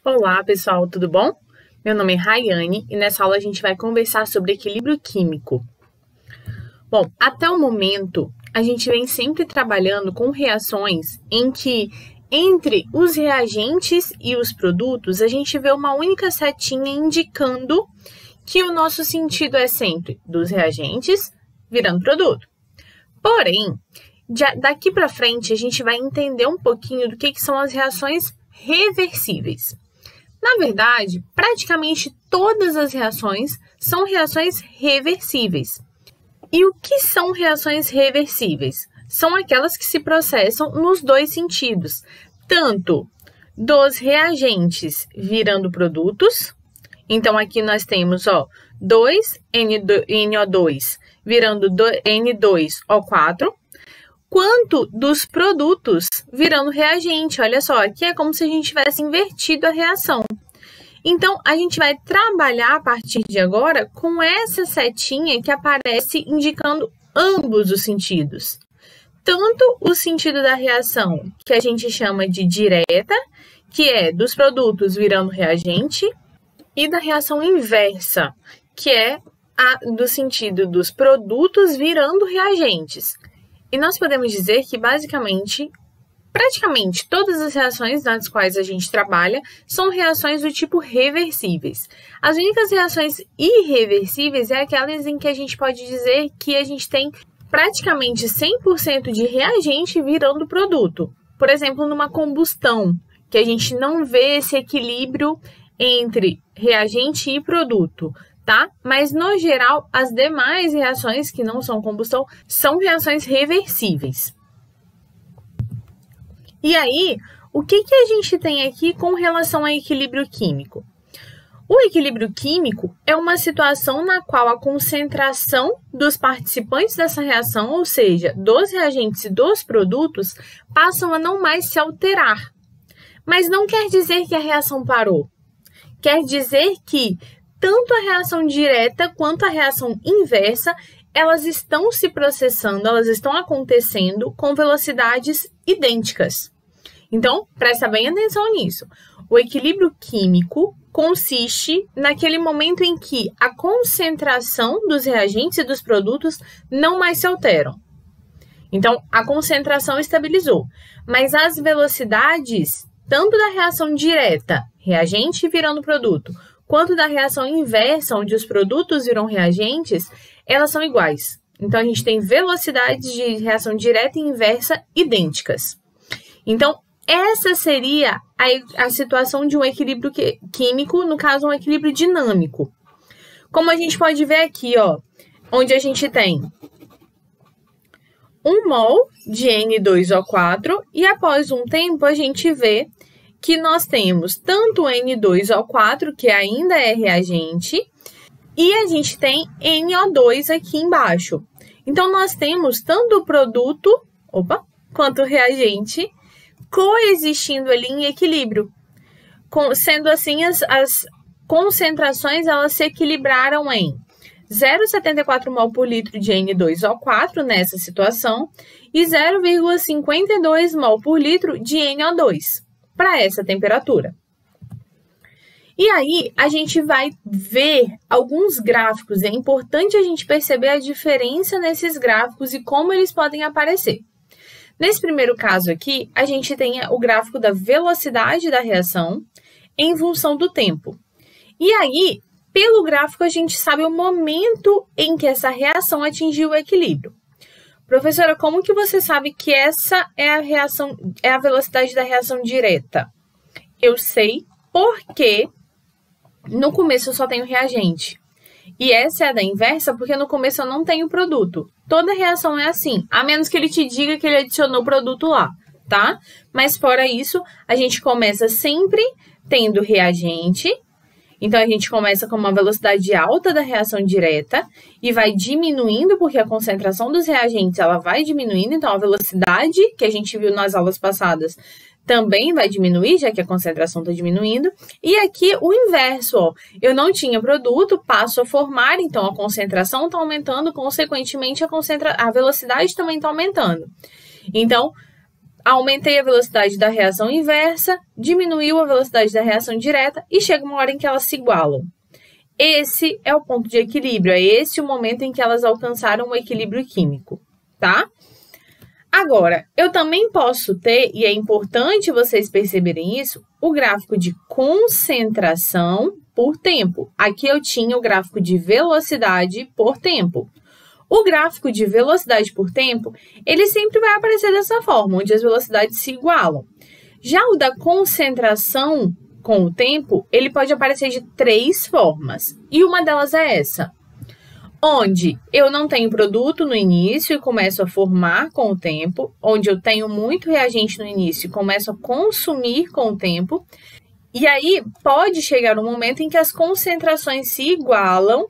Olá, pessoal, tudo bom? Meu nome é Rayane e nessa aula a gente vai conversar sobre equilíbrio químico. Bom, até o momento, a gente vem sempre trabalhando com reações em que entre os reagentes e os produtos, a gente vê uma única setinha indicando que o nosso sentido é sempre dos reagentes virando produto. Porém, daqui para frente, a gente vai entender um pouquinho do que são as reações reversíveis. Na verdade, praticamente todas as reações são reações reversíveis. E o que são reações reversíveis? São aquelas que se processam nos dois sentidos, tanto dos reagentes virando produtos. Então, aqui nós temos 2NO2 virando N2O4, quanto dos produtos virando reagente. Olha só, aqui é como se a gente tivesse invertido a reação. Então, a gente vai trabalhar a partir de agora com essa setinha que aparece indicando ambos os sentidos. Tanto o sentido da reação, que a gente chama de direta, que é dos produtos virando reagente, e da reação inversa, que é do sentido dos produtos virando reagentes. E nós podemos dizer que, basicamente, praticamente todas as reações nas quais a gente trabalha são reações do tipo reversíveis. As únicas reações irreversíveis é aquelas em que a gente pode dizer que a gente tem praticamente 100% de reagente virando produto. Por exemplo, numa combustão, que a gente não vê esse equilíbrio entre reagente e produto. Tá? Mas, no geral, as demais reações que não são combustão são reações reversíveis. E aí, o que a gente tem aqui com relação ao equilíbrio químico? O equilíbrio químico é uma situação na qual a concentração dos participantes dessa reação, ou seja, dos reagentes e dos produtos, passam a não mais se alterar. Mas não quer dizer que a reação parou. Quer dizer que tanto a reação direta quanto a reação inversa, elas estão se processando, elas estão acontecendo com velocidades idênticas. Então, presta bem atenção nisso. O equilíbrio químico consiste naquele momento em que a concentração dos reagentes e dos produtos não mais se alteram. Então, a concentração estabilizou, mas as velocidades, tanto da reação direta, reagente virando produto, quanto da reação inversa, onde os produtos viram reagentes, elas são iguais. Então, a gente tem velocidades de reação direta e inversa idênticas. Então, essa seria a situação de um equilíbrio químico, no caso, um equilíbrio dinâmico. Como a gente pode ver aqui, onde a gente tem 1 mol de N2O4 e após um tempo a gente vê que nós temos tanto N2O4, que ainda é reagente, e a gente tem NO2 aqui embaixo. Então, nós temos tanto o produto, quanto o reagente coexistindo ali em equilíbrio. Sendo assim, as concentrações elas se equilibraram em 0,74 mol por litro de N2O4 nessa situação e 0,52 mol por litro de NO2. Para essa temperatura. E aí, a gente vai ver alguns gráficos. É importante a gente perceber a diferença nesses gráficos e como eles podem aparecer. Nesse primeiro caso aqui, a gente tem o gráfico da velocidade da reação em função do tempo. E aí, pelo gráfico, a gente sabe o momento em que essa reação atingiu o equilíbrio. Professora, como que você sabe que essa é a velocidade da reação direta? Eu sei porque no começo eu só tenho reagente. E essa é a da inversa porque no começo eu não tenho produto. Toda reação é assim, a menos que ele te diga que ele adicionou produto lá, tá? Mas fora isso, a gente começa sempre tendo reagente. Então, a gente começa com uma velocidade alta da reação direta e vai diminuindo, porque a concentração dos reagentes ela vai diminuindo. Então, a velocidade que a gente viu nas aulas passadas também vai diminuir, já que a concentração está diminuindo. E aqui o inverso, eu não tinha produto, passo a formar, então a concentração está aumentando, consequentemente a velocidade também está aumentando. Então, aumentei a velocidade da reação inversa, diminuiu a velocidade da reação direta e chega uma hora em que elas se igualam. Esse é o ponto de equilíbrio, é esse o momento em que elas alcançaram o equilíbrio químico, tá? Agora, eu também posso ter, e é importante vocês perceberem isso, o gráfico de concentração por tempo. Aqui eu tinha o gráfico de velocidade por tempo. O gráfico de velocidade por tempo, ele sempre vai aparecer dessa forma, onde as velocidades se igualam. Já o da concentração com o tempo, ele pode aparecer de 3 formas. E uma delas é essa, onde eu não tenho produto no início e começo a formar com o tempo, onde eu tenho muito reagente no início e começo a consumir com o tempo. E aí, pode chegar um momento em que as concentrações se igualam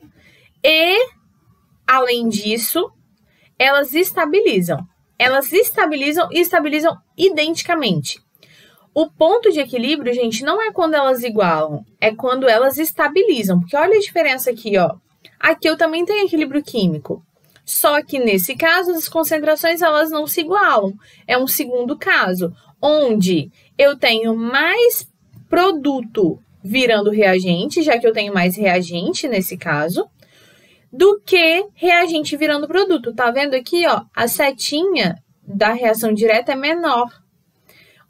e, além disso, elas estabilizam. Elas estabilizam e estabilizam identicamente. O ponto de equilíbrio, gente, não é quando elas igualam, é quando elas estabilizam. Porque olha a diferença aqui, ó. Aqui eu também tenho equilíbrio químico. Só que, nesse caso, as concentrações elas não se igualam. É um segundo caso, onde eu tenho mais produto virando reagente, já que eu tenho mais reagente nesse caso, do que reagente virando produto. Tá vendo aqui, ó? A setinha da reação direta é menor.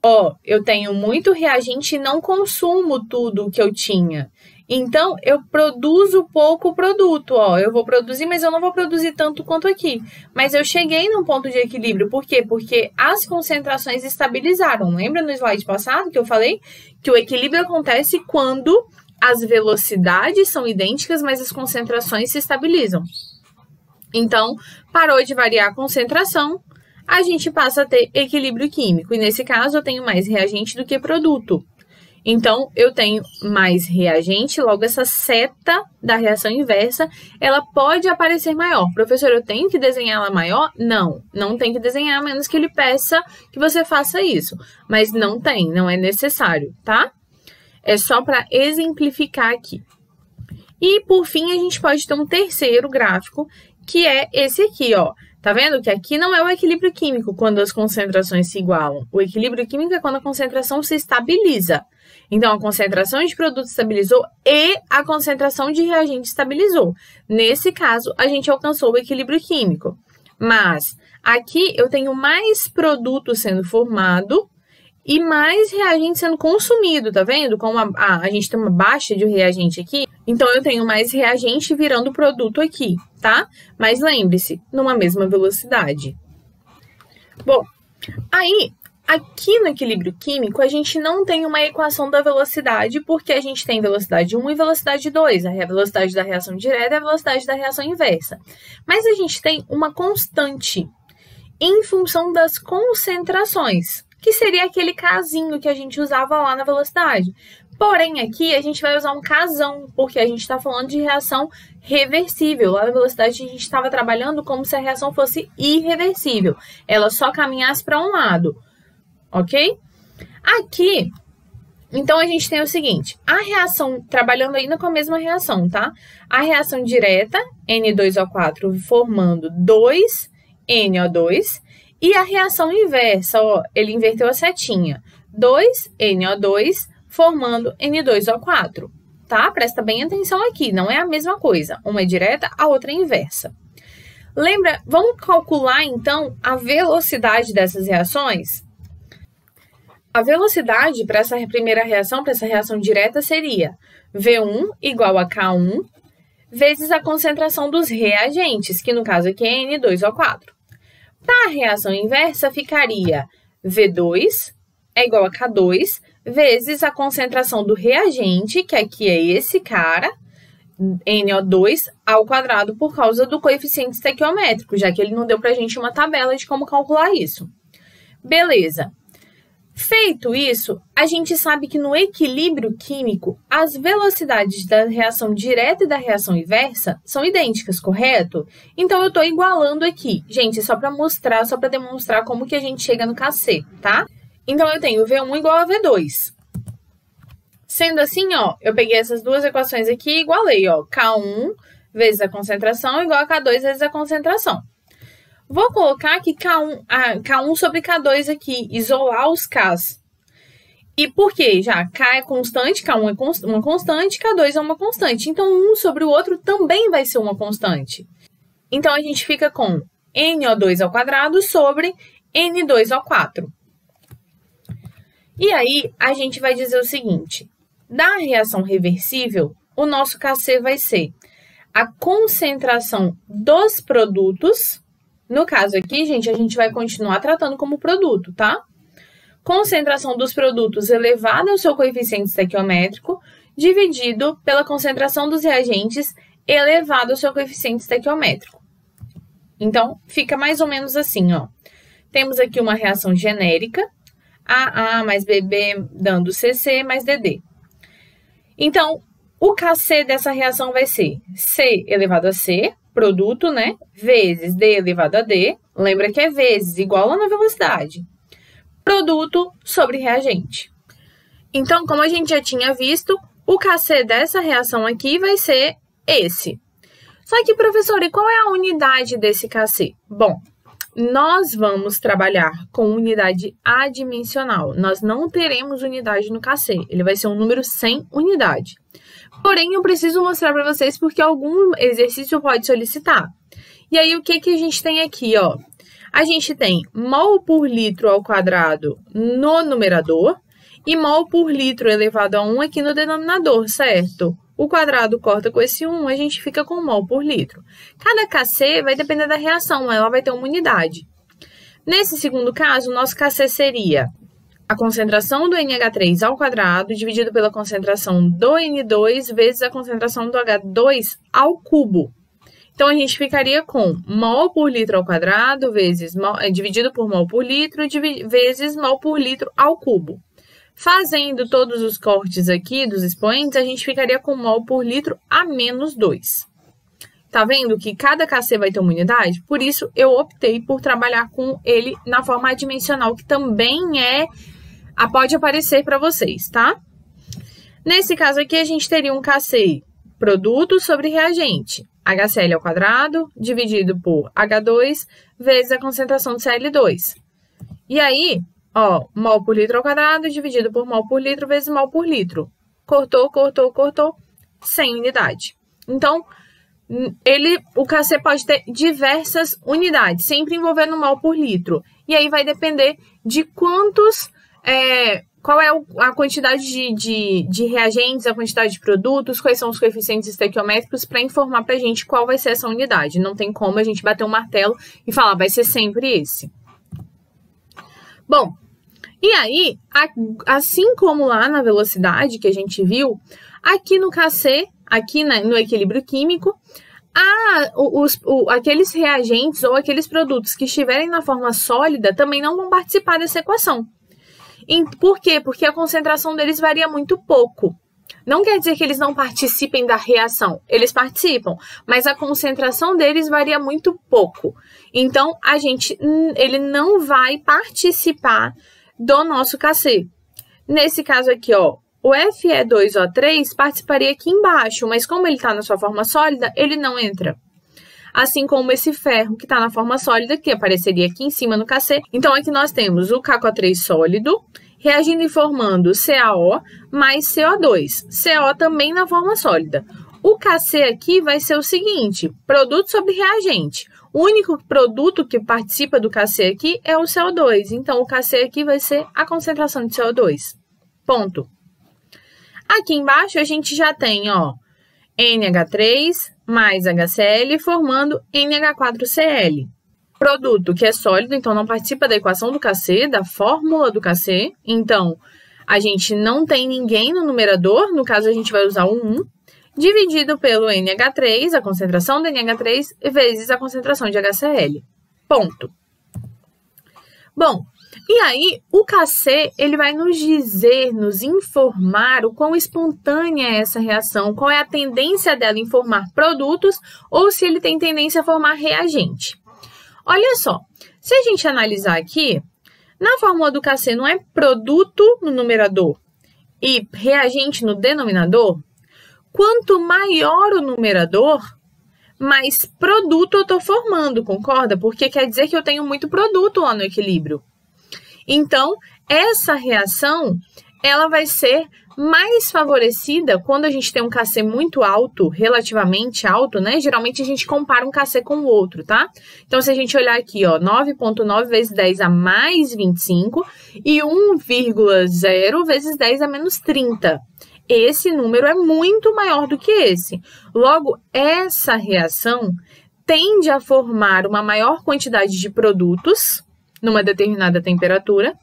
Ó, eu tenho muito reagente e não consumo tudo o que eu tinha. Então, eu produzo pouco produto, ó. Eu vou produzir, mas eu não vou produzir tanto quanto aqui. Mas eu cheguei num ponto de equilíbrio. Por quê? Porque as concentrações estabilizaram. Lembra no slide passado que eu falei que o equilíbrio acontece quando as velocidades são idênticas, mas as concentrações se estabilizam. Então, parou de variar a concentração, a gente passa a ter equilíbrio químico. E nesse caso, eu tenho mais reagente do que produto. Então, eu tenho mais reagente, logo essa seta da reação inversa, ela pode aparecer maior. Professor, eu tenho que desenhar ela maior? Não, não tem que desenhar, a menos que ele peça que você faça isso. Mas não tem, não é necessário, tá? É só para exemplificar aqui. E, por fim, a gente pode ter um terceiro gráfico, que é esse aqui, ó. Tá vendo que aqui não é o equilíbrio químico quando as concentrações se igualam. O equilíbrio químico é quando a concentração se estabiliza. Então, a concentração de produto estabilizou e a concentração de reagente estabilizou. Nesse caso, a gente alcançou o equilíbrio químico. Mas aqui eu tenho mais produto sendo formado e mais reagente sendo consumido, tá vendo? Como a gente tem uma baixa de reagente aqui, então eu tenho mais reagente virando produto aqui, tá? Mas lembre-se, numa mesma velocidade. Bom, aí, aqui no equilíbrio químico, a gente não tem uma equação da velocidade, porque a gente tem velocidade 1 e velocidade 2, a velocidade da reação direta e a velocidade da reação inversa. Mas a gente tem uma constante em função das concentrações, que seria aquele casinho que a gente usava lá na velocidade. Porém, aqui a gente vai usar um casão, porque a gente está falando de reação reversível. Lá na velocidade a gente estava trabalhando como se a reação fosse irreversível. Ela só caminhasse para um lado, ok? Aqui, então a gente tem o seguinte, a reação, trabalhando ainda com a mesma reação, tá? A reação direta, N2O4 formando 2NO2, e a reação inversa, ó, ele inverteu a setinha, 2NO2 formando N2O4, tá? Presta bem atenção aqui, não é a mesma coisa. Uma é direta, a outra é inversa. Lembra, vamos calcular, então, a velocidade dessas reações? A velocidade para essa primeira reação, para essa reação direta, seria V1 igual a K1 vezes a concentração dos reagentes, que no caso aqui é N2O4. Para a reação inversa, ficaria V2 é igual a K2 vezes a concentração do reagente, que aqui é esse cara, NO2 ao quadrado por causa do coeficiente estequiométrico, já que ele não deu para a gente uma tabela de como calcular isso. Beleza. Feito isso, a gente sabe que no equilíbrio químico, as velocidades da reação direta e da reação inversa são idênticas, correto? Então, eu estou igualando aqui. Gente, só para mostrar, só para demonstrar como que a gente chega no KC, tá? Então, eu tenho V1 igual a V2. Sendo assim, ó, eu peguei essas duas equações aqui e igualei, ó. K1 vezes a concentração igual a K2 vezes a concentração. Vou colocar aqui K1 sobre K2 aqui, isolar os Ks. E por quê? Já K é constante, K1 é uma constante, K2 é uma constante. Então, um sobre o outro também vai ser uma constante. Então, a gente fica com NO2 ao quadrado sobre N2 ao 4. E aí, a gente vai dizer o seguinte. Da reação reversível, o nosso Kc vai ser a concentração dos produtos. No caso aqui, gente, a gente vai continuar tratando como produto, tá? Concentração dos produtos elevada ao seu coeficiente estequiométrico, dividido pela concentração dos reagentes elevado ao seu coeficiente estequiométrico. Então, fica mais ou menos assim, ó. Temos aqui uma reação genérica, AA mais BB dando CC mais DD. Então, o Kc dessa reação vai ser C elevado a C, produto, né? Vezes D elevado a D. Lembra que é vezes, igual lá na velocidade. Produto sobre reagente. Então, como a gente já tinha visto, o Kc dessa reação aqui vai ser esse. Só que, professor, e qual é a unidade desse Kc? Bom, nós vamos trabalhar com unidade adimensional. Nós não teremos unidade no Kc. Ele vai ser um número sem unidade. Porém, eu preciso mostrar para vocês porque algum exercício pode solicitar. E aí, o que a gente tem aqui, ó? A gente tem mol por litro ao quadrado no numerador e mol por litro elevado a 1 aqui no denominador, certo? O quadrado corta com esse 1, a gente fica com mol por litro. Cada Kc vai depender da reação, ela vai ter uma unidade. Nesse segundo caso, o nosso Kc seria a concentração do NH3 ao quadrado dividido pela concentração do N2 vezes a concentração do H2 ao cubo. Então, a gente ficaria com mol por litro ao quadrado vezes dividido por mol por litro vezes mol por litro ao cubo. Fazendo todos os cortes aqui dos expoentes, a gente ficaria com mol por litro a menos 2. Tá vendo que cada Kc vai ter uma unidade? Por isso, eu optei por trabalhar com ele na forma adimensional, que também pode aparecer para vocês, tá? Nesse caso aqui, a gente teria um Kc produto sobre reagente. HCl ao quadrado dividido por H2 vezes a concentração de Cl2. E aí, ó, mol por litro ao quadrado dividido por mol por litro vezes mol por litro. Cortou, cortou, cortou, sem unidade. Então, o Kc pode ter diversas unidades, sempre envolvendo mol por litro. E aí vai depender de qual é a quantidade de reagentes, a quantidade de produtos, quais são os coeficientes estequiométricos para informar para a gente qual vai ser essa unidade. Não tem como a gente bater um martelo e falar, vai ser sempre esse. Bom, e aí, assim como lá na velocidade que a gente viu, aqui no Kc, aqui no equilíbrio químico, aqueles reagentes ou aqueles produtos que estiverem na forma sólida também não vão participar dessa equação. Por quê? Porque a concentração deles varia muito pouco. Não quer dizer que eles não participem da reação. Eles participam, mas a concentração deles varia muito pouco. Então, ele não vai participar do nosso Kc. Nesse caso aqui, ó, o Fe2O3 participaria aqui embaixo, mas como ele está na sua forma sólida, ele não entra. Assim como esse ferro que está na forma sólida, que apareceria aqui em cima no Kc. Então, aqui nós temos o KCO3 sólido, reagindo e formando CaO mais CO2. CO também na forma sólida. O Kc aqui vai ser o seguinte, produto sobre reagente. O único produto que participa do Kc aqui é o CO2. Então, o Kc aqui vai ser a concentração de CO2. Ponto. Aqui embaixo, a gente já tem, ó, NH3 mais HCl formando NH4Cl. Produto que é sólido, então não participa da equação do Kc, da fórmula do Kc. Então, a gente não tem ninguém no numerador, no caso a gente vai usar o 1, dividido pelo NH3, a concentração do NH3, vezes a concentração de HCl. Ponto. Bom, e aí o Kc, ele vai nos dizer, nos informar o quão espontânea é essa reação, qual é a tendência dela em formar produtos ou se ele tem tendência a formar reagente. Olha só, se a gente analisar aqui, na fórmula do Kc não é produto no numerador e reagente no denominador? Quanto maior o numerador, mais produto eu estou formando, concorda? Porque quer dizer que eu tenho muito produto lá no equilíbrio. Então, essa reação, ela vai ser mais favorecida quando a gente tem um KC muito alto, relativamente alto, né? Geralmente a gente compara um KC com o outro, tá? Então, se a gente olhar aqui, ó, 9,9 vezes 10 a mais 25 e 1,0 vezes 10 a menos 30. Esse número é muito maior do que esse. Logo, essa reação tende a formar uma maior quantidade de produtos numa determinada temperatura,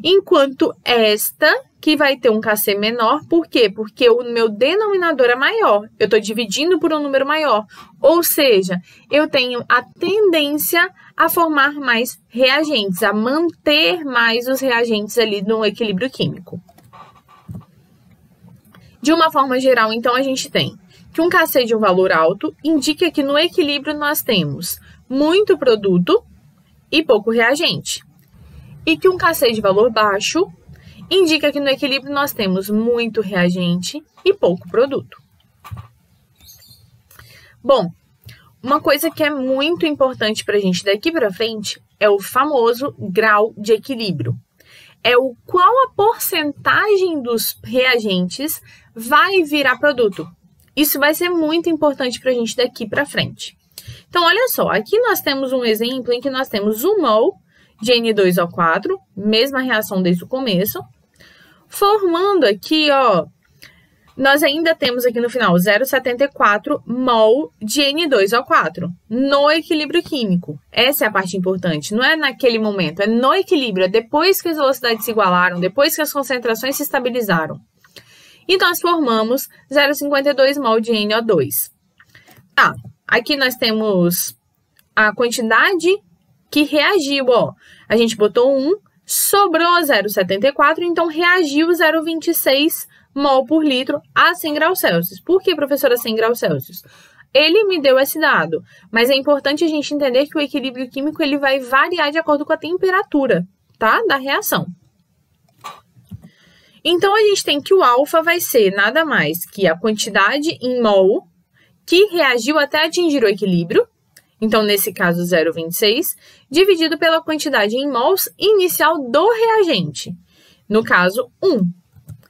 enquanto esta, que vai ter um KC menor, por quê? Porque o meu denominador é maior, eu estou dividindo por um número maior, ou seja, eu tenho a tendência a formar mais reagentes, a manter mais os reagentes ali no equilíbrio químico. De uma forma geral, então, a gente tem que um KC de um valor alto indica que no equilíbrio nós temos muito produto e pouco reagente. E que um KC de valor baixo indica que no equilíbrio nós temos muito reagente e pouco produto. Bom, uma coisa que é muito importante para a gente daqui para frente é o famoso grau de equilíbrio. É o qual a porcentagem dos reagentes vai virar produto. Isso vai ser muito importante para a gente daqui para frente. Então, olha só, aqui nós temos um exemplo em que nós temos 1 mol de N2O4, mesma reação desde o começo, formando aqui, ó, nós ainda temos aqui no final 0,74 mol de N2O4 no equilíbrio químico. Essa é a parte importante, não é naquele momento, é no equilíbrio, é depois que as velocidades se igualaram, depois que as concentrações se estabilizaram. E nós formamos 0,52 mol de NO2. Tá, aqui nós temos a quantidade que reagiu, ó. A gente botou 1, sobrou 0,74, então reagiu 0,26 mol por litro a 100 graus Celsius. Por que, professora, 100 graus Celsius? Ele me deu esse dado, mas é importante a gente entender que o equilíbrio químico ele vai variar de acordo com a temperatura, tá? Da reação. Então, a gente tem que o alfa vai ser nada mais que a quantidade em mol que reagiu até atingir o equilíbrio, então, nesse caso, 0,26, dividido pela quantidade em mols inicial do reagente, no caso, 1.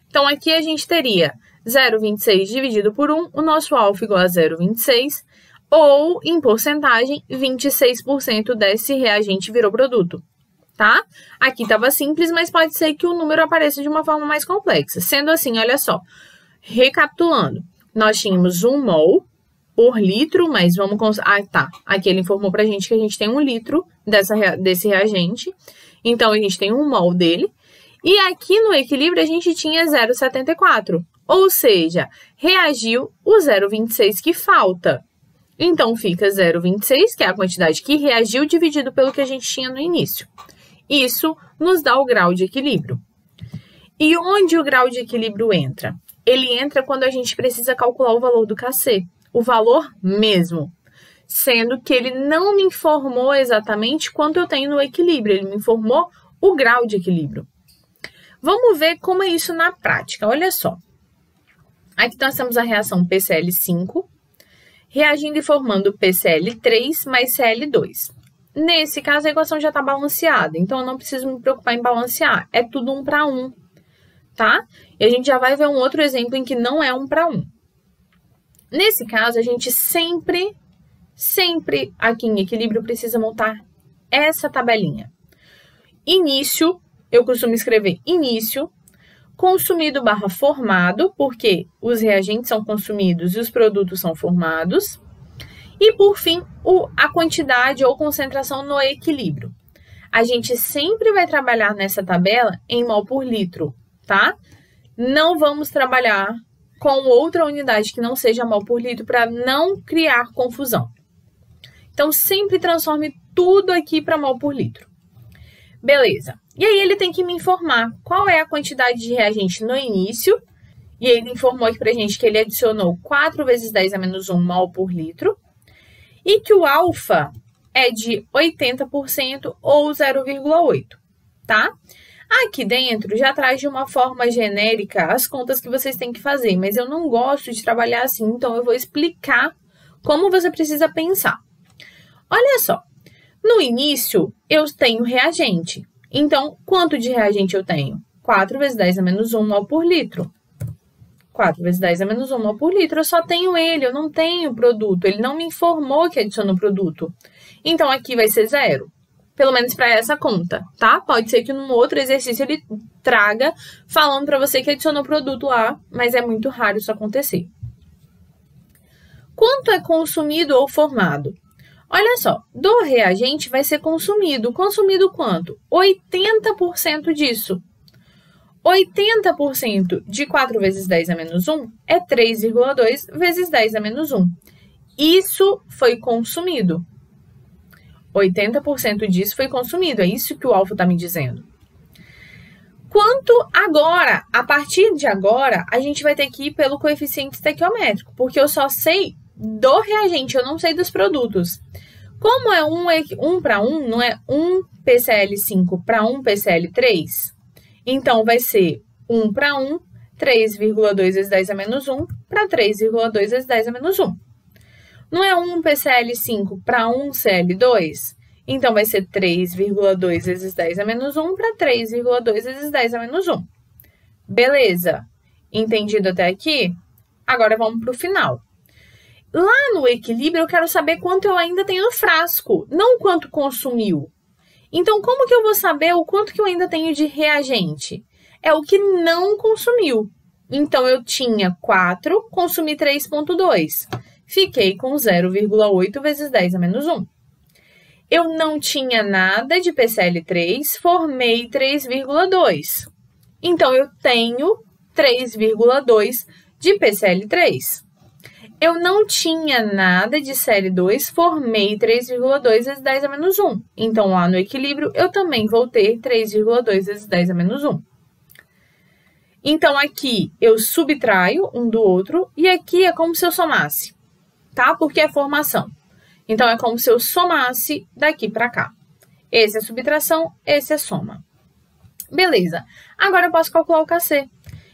Então, aqui a gente teria 0,26 dividido por 1, o nosso alfa igual a 0,26, ou, em porcentagem, 26% desse reagente virou produto. Tá? Aqui estava simples, mas pode ser que o número apareça de uma forma mais complexa. Sendo assim, olha só, recapitulando, nós tínhamos 1 mol por litro, mas vamos... Ah, tá, aqui ele informou pra gente que a gente tem 1 litro desse reagente, então a gente tem 1 mol dele, e aqui no equilíbrio a gente tinha 0,74, ou seja, reagiu o 0,26 que falta. Então fica 0,26, que é a quantidade que reagiu, dividido pelo que a gente tinha no início. Isso nos dá o grau de equilíbrio. E onde o grau de equilíbrio entra? Ele entra quando a gente precisa calcular o valor do KC, o valor mesmo, sendo que ele não me informou exatamente quanto eu tenho no equilíbrio, ele me informou o grau de equilíbrio. Vamos ver como é isso na prática, olha só. Aqui nós temos a reação PCl5, reagindo e formando PCl3 mais Cl2. Nesse caso, a equação já está balanceada, então eu não preciso me preocupar em balancear. É tudo 1 para 1, tá? E a gente já vai ver um outro exemplo em que não é 1 para 1. Nesse caso, a gente sempre aqui em equilíbrio precisa montar essa tabelinha. Início, eu costumo escrever início, consumido barra formado, porque os reagentes são consumidos e os produtos são formados. E, por fim, a quantidade ou concentração no equilíbrio. A gente sempre vai trabalhar nessa tabela em mol por litro, tá? Não vamos trabalhar com outra unidade que não seja mol por litro para não criar confusão. Então, sempre transforme tudo aqui para mol por litro. Beleza. E aí, ele tem que me informar qual é a quantidade de reagente no início. E ele informou aqui para a gente que ele adicionou 4 vezes 10 a menos 1 mol por litro. E que o alfa é de 80% ou 0,8, tá? Aqui dentro já traz de uma forma genérica as contas que vocês têm que fazer, mas eu não gosto de trabalhar assim, então eu vou explicar como você precisa pensar. Olha só, no início eu tenho reagente. Então, quanto de reagente eu tenho? 4 vezes 10 a menos 1 mol por litro. 4 vezes 10 a menos 1 mol por litro, eu só tenho ele, eu não tenho produto. Ele não me informou que adicionou produto. Então, aqui vai ser 0. Pelo menos para essa conta, tá? Pode ser que num outro exercício ele traga falando para você que adicionou produto lá, mas é muito raro isso acontecer. Quanto é consumido ou formado? Olha só, do reagente vai ser consumido. Consumido quanto? 80% disso. 80% de 4 vezes 10 a menos 1 é 3,2 vezes 10 a menos 1. Isso foi consumido. 80% disso foi consumido. É isso que o alfa está me dizendo. Quanto agora? A partir de agora, a gente vai ter que ir pelo coeficiente estequiométrico, porque eu só sei do reagente, eu não sei dos produtos. Como é 1 para 1, não é 1 PCl5 para 1 PCl3? Então, vai ser 1 para 1, 3,2 vezes 10 a menos 1 para 3,2 vezes 10 a menos 1. Não é 1 PCl5 para 1 Cl2? Então, vai ser 3,2 vezes 10 a menos 1 para 3,2 vezes 10 a menos 1. Beleza? Entendido até aqui? Agora, vamos para o final. Lá no equilíbrio, eu quero saber quanto eu ainda tenho no frasco, não quanto consumiu. Então, como que eu vou saber o quanto que eu ainda tenho de reagente? É o que não consumiu. Então, eu tinha 4, consumi 3,2. Fiquei com 0,8 vezes 10 a menos 1. Eu não tinha nada de PCl3, formei 3,2. Então, eu tenho 3,2 de PCl3. Eu não tinha nada de Cl2, formei 3,2 vezes 10 a menos 1. Então, lá no equilíbrio, eu também vou ter 3,2 vezes 10 a menos 1. Então, aqui eu subtraio um do outro e aqui é como se eu somasse, tá? Porque é formação. Então, é como se eu somasse daqui para cá. Esse é subtração, esse é soma. Beleza. Agora, eu posso calcular o Kc.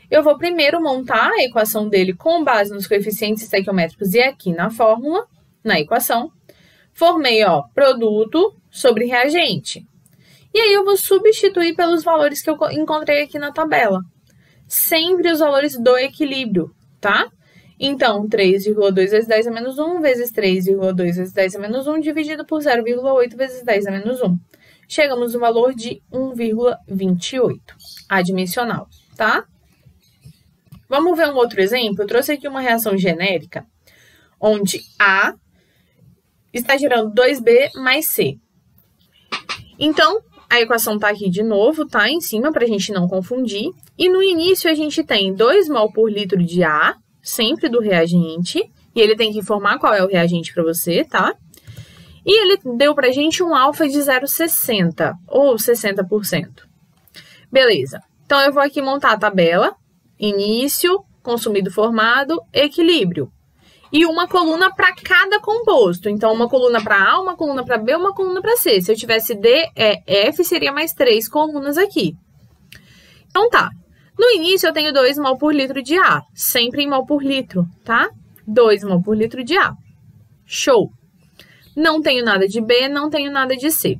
Eu vou primeiro montar a equação dele com base nos coeficientes estequiométricos e aqui na fórmula, na equação. Formei, ó, produto sobre reagente. E aí, eu vou substituir pelos valores que eu encontrei aqui na tabela. Sempre os valores do equilíbrio, tá? Então, 3,2 vezes 10 a menos 1 vezes 3,2 vezes 10 a menos 1 dividido por 0,8 vezes 10 a menos 1. Chegamos no valor de 1,28, adimensional, tá? Vamos ver um outro exemplo? Eu trouxe aqui uma reação genérica, onde A está gerando 2B mais C. Então, a equação está aqui de novo, tá? Em cima, para a gente não confundir. E no início, a gente tem 2 mol por litro de A, sempre do reagente. E ele tem que informar qual é o reagente para você, tá? E ele deu para a gente um alfa de 0,60, ou 60%. Beleza. Então, eu vou aqui montar a tabela. Início, consumido formado, equilíbrio. E uma coluna para cada composto. Então, uma coluna para A, uma coluna para B, uma coluna para C. Se eu tivesse D, E, F, seria mais 3 colunas aqui. Então, tá. No início, eu tenho 2 mol por litro de A. Sempre em mol por litro, tá? 2 mol por litro de A. Show! Não tenho nada de B, não tenho nada de C.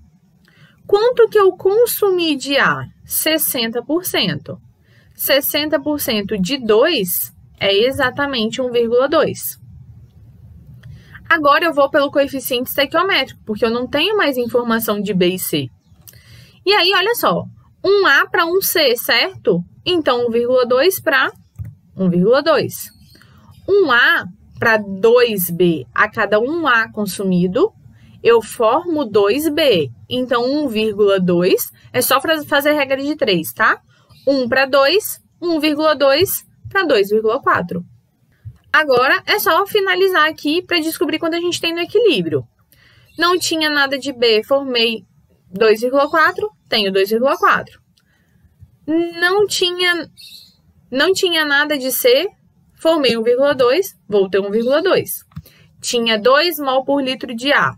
Quanto que eu consumi de A? 60%. 60% de 2 é exatamente 1,2. Agora, eu vou pelo coeficiente estequiométrico, porque eu não tenho mais informação de B e C. E aí, olha só, 1A para 1C, certo? Então, 1,2 para 1,2. 1A para 2B, a cada 1A consumido, eu formo 2B. Então, 1,2 é só fazer regra de 3, tá? 1 para 2, 1,2 para 2,4. Agora, é só finalizar aqui para descobrir quando a gente tem no equilíbrio. Não tinha nada de B, formei 2,4, tenho 2,4. Não tinha nada de C, formei 1,2, vou ter 1,2. Tinha 2 mol por litro de A.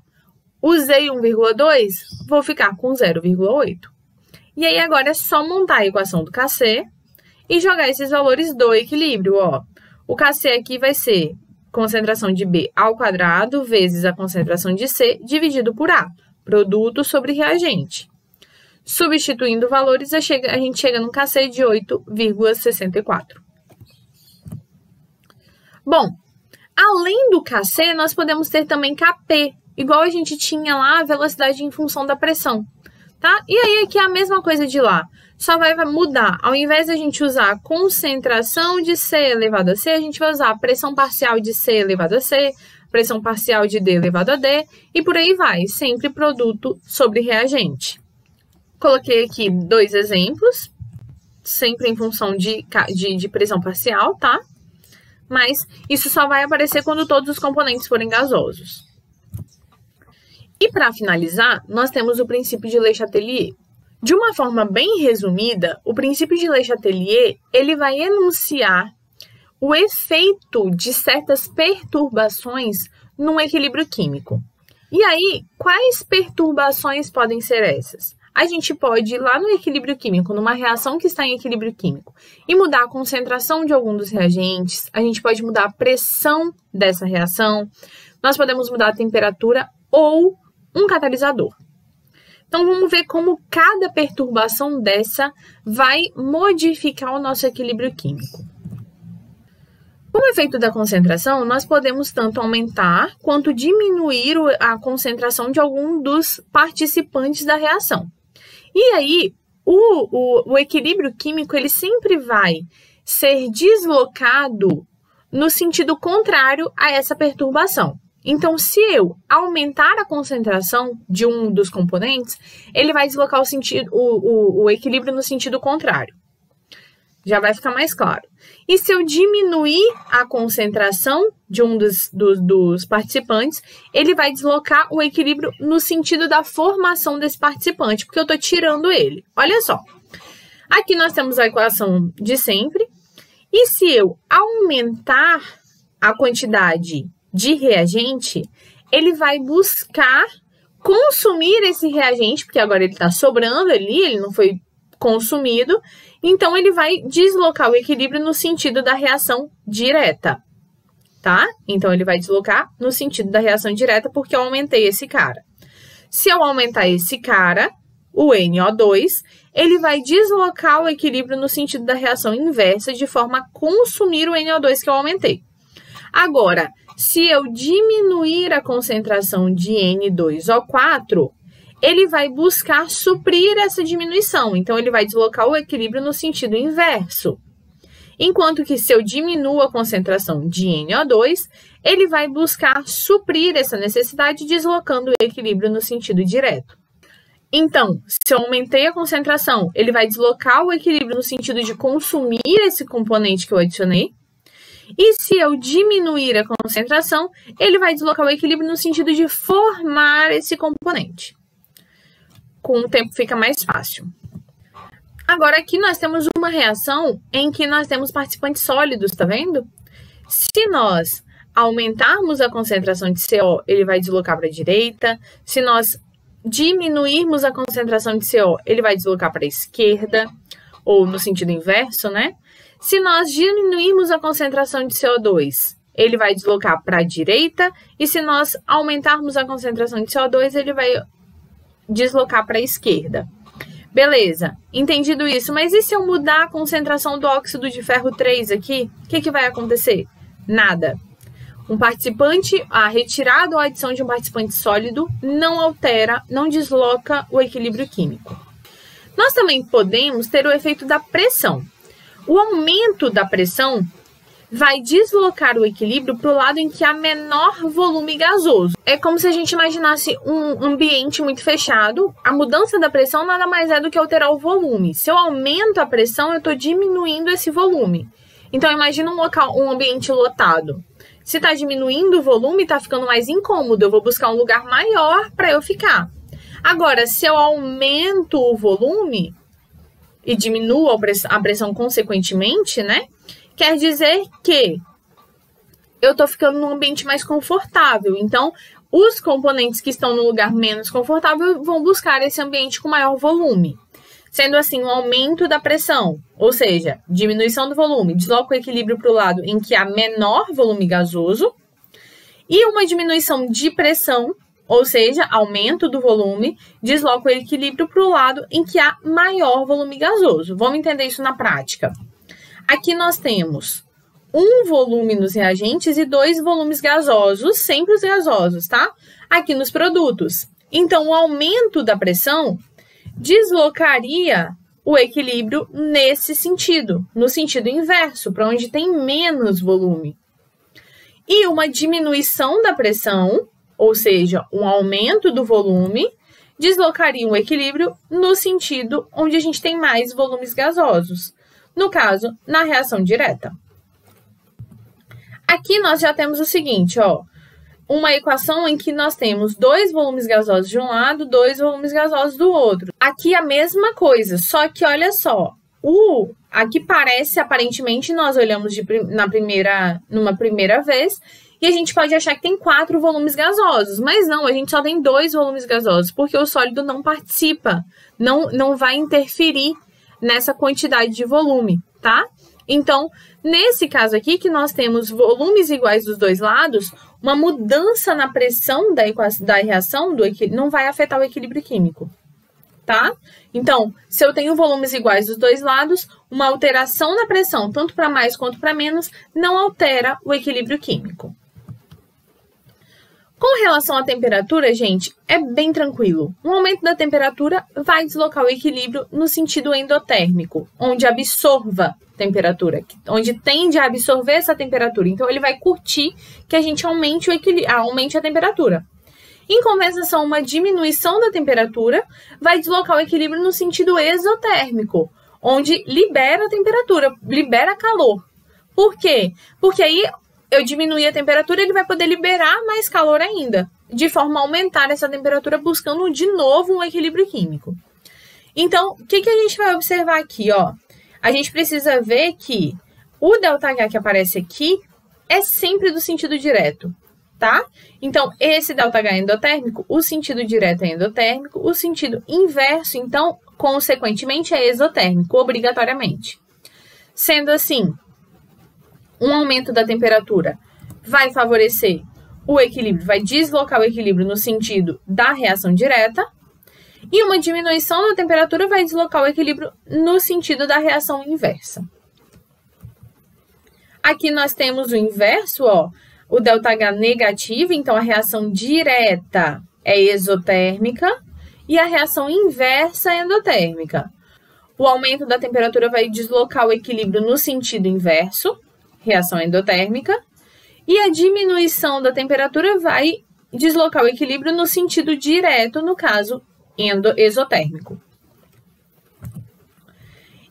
Usei 1,2, vou ficar com 0,8. E aí, agora é só montar a equação do Kc e jogar esses valores do equilíbrio, ó. O Kc aqui vai ser concentração de B ao quadrado vezes a concentração de C dividido por A, produto sobre reagente. Substituindo valores, a gente chega num Kc de 8,64. Bom, além do Kc, nós podemos ter também Kp, igual a gente tinha lá a velocidade em função da pressão, tá? E aí aqui é a mesma coisa de lá, só vai mudar. Ao invés de a gente usar a concentração de C elevado a C, a gente vai usar a pressão parcial de C elevado a C, pressão parcial de D elevado a D, e por aí vai, sempre produto sobre reagente. Coloquei aqui 2 exemplos, sempre em função de pressão parcial, tá? Mas isso só vai aparecer quando todos os componentes forem gasosos. E para finalizar, nós temos o princípio de Le Chatelier. De uma forma bem resumida, o princípio de Le Chatelier, ele vai enunciar o efeito de certas perturbações num equilíbrio químico. E aí, quais perturbações podem ser essas? A gente pode ir lá no equilíbrio químico, numa reação que está em equilíbrio químico, e mudar a concentração de algum dos reagentes, a gente pode mudar a pressão dessa reação, nós podemos mudar a temperatura ou um catalisador. Então, vamos ver como cada perturbação dessa vai modificar o nosso equilíbrio químico. Como efeito da concentração, nós podemos tanto aumentar quanto diminuir a concentração de algum dos participantes da reação. E aí, o equilíbrio químico, ele sempre vai ser deslocado no sentido contrário a essa perturbação. Então, se eu aumentar a concentração de um dos componentes, ele vai deslocar o equilíbrio no sentido contrário. Já vai ficar mais claro. E se eu diminuir a concentração de um dos participantes, ele vai deslocar o equilíbrio no sentido da formação desse participante, porque eu estou tirando ele. Olha só. Aqui nós temos a equação de sempre. E se eu aumentar a quantidade de reagente, ele vai buscar consumir esse reagente, porque agora ele está sobrando ali, ele não foi consumido, então ele vai deslocar o equilíbrio no sentido da reação direta, tá? Então ele vai deslocar no sentido da reação direta porque eu aumentei esse cara. Se eu aumentar esse cara, o NO2, ele vai deslocar o equilíbrio no sentido da reação inversa de forma a consumir o NO2 que eu aumentei. Agora, se eu diminuir a concentração de N2O4, ele vai buscar suprir essa diminuição. Então, ele vai deslocar o equilíbrio no sentido inverso. Enquanto que se eu diminuo a concentração de NO2, ele vai buscar suprir essa necessidade, deslocando o equilíbrio no sentido direto. Então, se eu aumentei a concentração, ele vai deslocar o equilíbrio no sentido de consumir esse componente que eu adicionei. E se eu diminuir a concentração, ele vai deslocar o equilíbrio no sentido de formar esse componente. Com o tempo fica mais fácil. Agora, aqui nós temos uma reação em que nós temos participantes sólidos, tá vendo? Se nós aumentarmos a concentração de CO, ele vai deslocar para a direita. Se nós diminuirmos a concentração de CO, ele vai deslocar para a esquerda, ou no sentido inverso, né? Se nós diminuirmos a concentração de CO2, ele vai deslocar para a direita. E se nós aumentarmos a concentração de CO2, ele vai deslocar para a esquerda. Beleza, entendido isso. Mas e se eu mudar a concentração do óxido de ferro 3 aqui? O que vai acontecer? Nada. Um participante, a retirada ou a adição de um participante sólido não altera, não desloca o equilíbrio químico. Nós também podemos ter o efeito da pressão. O aumento da pressão vai deslocar o equilíbrio para o lado em que há menor volume gasoso. É como se a gente imaginasse um ambiente muito fechado. A mudança da pressão nada mais é do que alterar o volume. Se eu aumento a pressão, eu estou diminuindo esse volume. Então, imagina um ambiente lotado. Se está diminuindo o volume, está ficando mais incômodo. Eu vou buscar um lugar maior para eu ficar. Agora, se eu aumento o volume e diminuo a pressão consequentemente, né? Quer dizer que eu estou ficando num ambiente mais confortável. Então, os componentes que estão no lugar menos confortável vão buscar esse ambiente com maior volume. Sendo assim, um aumento da pressão, ou seja, diminuição do volume, desloca o equilíbrio para o lado em que há menor volume gasoso. E uma diminuição de pressão, ou seja, aumento do volume, desloca o equilíbrio para o lado em que há maior volume gasoso. Vamos entender isso na prática. Aqui nós temos um volume nos reagentes e 2 volumes gasosos, sempre os gasosos, tá? Aqui nos produtos. Então, o aumento da pressão deslocaria o equilíbrio nesse sentido, no sentido inverso, para onde tem menos volume. E uma diminuição da pressão, ou seja, um aumento do volume, deslocaria o equilíbrio no sentido onde a gente tem mais volumes gasosos. No caso, na reação direta. Aqui nós já temos o seguinte, ó, uma equação em que nós temos 2 volumes gasosos de um lado, 2 volumes gasosos do outro. Aqui a mesma coisa, só que olha só, aqui parece, aparentemente, nós olhamos numa primeira vez, e a gente pode achar que tem 4 volumes gasosos, mas não, a gente só tem 2 volumes gasosos, porque o sólido não participa, não vai interferir nessa quantidade de volume, tá? Então, nesse caso aqui, que nós temos volumes iguais dos dois lados, uma mudança na pressão da reação não vai afetar o equilíbrio químico, tá? Então, se eu tenho volumes iguais dos dois lados, uma alteração na pressão, tanto para mais quanto para menos, não altera o equilíbrio químico. Com relação à temperatura, gente, é bem tranquilo. Um aumento da temperatura vai deslocar o equilíbrio no sentido endotérmico, onde absorva temperatura, onde tende a absorver essa temperatura. Então, ele vai curtir que a gente aumente a temperatura. Em compensação, uma diminuição da temperatura vai deslocar o equilíbrio no sentido exotérmico, onde libera a temperatura, libera calor. Por quê? Porque aí eu diminuir a temperatura, ele vai poder liberar mais calor ainda, de forma a aumentar essa temperatura, buscando de novo um equilíbrio químico. Então, o que a gente vai observar aqui, ó? A gente precisa ver que o ΔH que aparece aqui é sempre do sentido direto, tá? Então, esse ΔH é endotérmico, o sentido direto é endotérmico, o sentido inverso, então, consequentemente, é exotérmico, obrigatoriamente. Sendo assim, um aumento da temperatura vai favorecer o equilíbrio, vai deslocar o equilíbrio no sentido da reação direta, e uma diminuição da temperatura vai deslocar o equilíbrio no sentido da reação inversa. Aqui nós temos o inverso, ó, o ΔH negativo, então a reação direta é exotérmica e a reação inversa é endotérmica. O aumento da temperatura vai deslocar o equilíbrio no sentido inverso, reação endotérmica, e a diminuição da temperatura vai deslocar o equilíbrio no sentido direto, no caso exotérmico.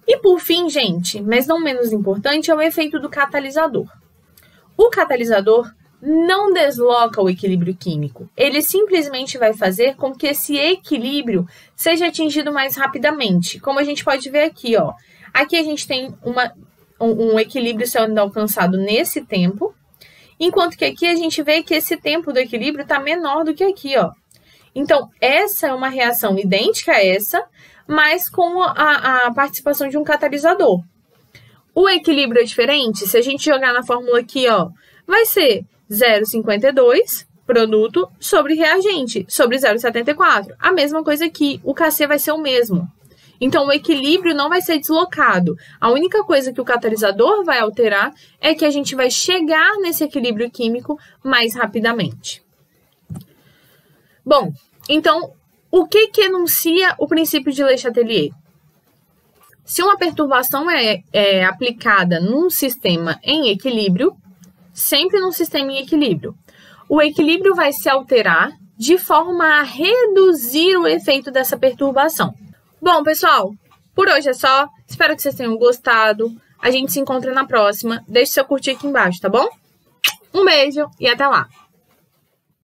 E por fim, gente, mas não menos importante, é o efeito do catalisador. O catalisador não desloca o equilíbrio químico, ele simplesmente vai fazer com que esse equilíbrio seja atingido mais rapidamente, como a gente pode ver aqui, ó. Aqui a gente tem um equilíbrio sendo alcançado nesse tempo, enquanto que aqui a gente vê que esse tempo do equilíbrio está menor do que aqui, ó. Então, essa é uma reação idêntica a essa, mas com a participação de um catalisador. O equilíbrio é diferente, se a gente jogar na fórmula aqui, ó, vai ser 0,52 produto sobre reagente, sobre 0,74. A mesma coisa aqui, o Kc vai ser o mesmo. Então, o equilíbrio não vai ser deslocado. A única coisa que o catalisador vai alterar é que a gente vai chegar nesse equilíbrio químico mais rapidamente. Bom, então, o que enuncia o princípio de Le Chatelier? Se uma perturbação é aplicada num sistema em equilíbrio, sempre num sistema em equilíbrio, o equilíbrio vai se alterar de forma a reduzir o efeito dessa perturbação. Bom, pessoal, por hoje é só. Espero que vocês tenham gostado. A gente se encontra na próxima. Deixe seu curtir aqui embaixo, tá bom? Um beijo e até lá!